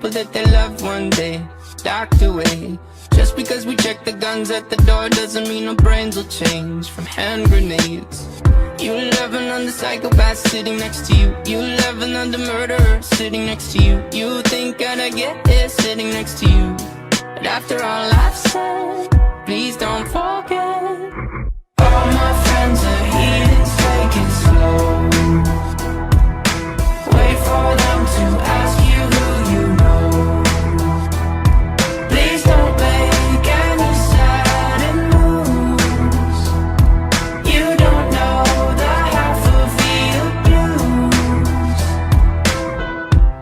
people that they love one day docked away. Just because we check the guns at the door doesn't mean our brains will change from hand grenades. You love another psychopath sitting next to you. You love another murderer sitting next to you. You think I'd get here sitting next to you. But after all I've said, please don't forget. All my friends are heathens, take it slow. Wait for them to ask you who you know. Please don't make any sudden moves. You don't know the half of the abuse.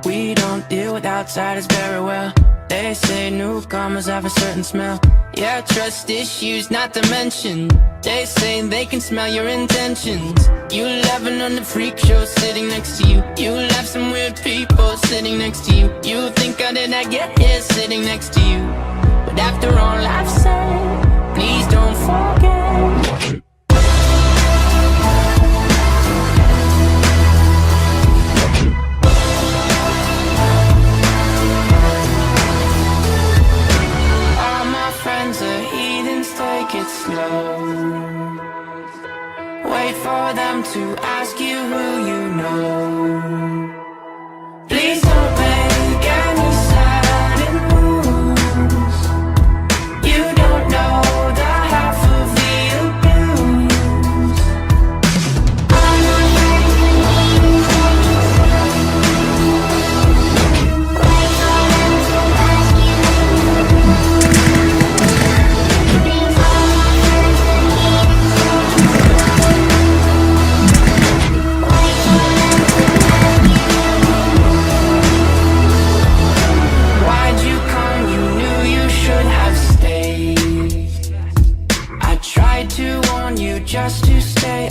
We don't deal with outsiders very well. They say newcomers have a certain smell. Yeah, trust issues not to mention. They say they can smell your intentions. You laughing on the freak show sitting next to you. You laugh some weird people sitting next to you. You think how did I get here sitting next to you. But after all I've said, please don't forget. Take it slow. Wait for them to ask you who you know. Please don't make any sudden moves. You don't know the half of the abuse. Just to stay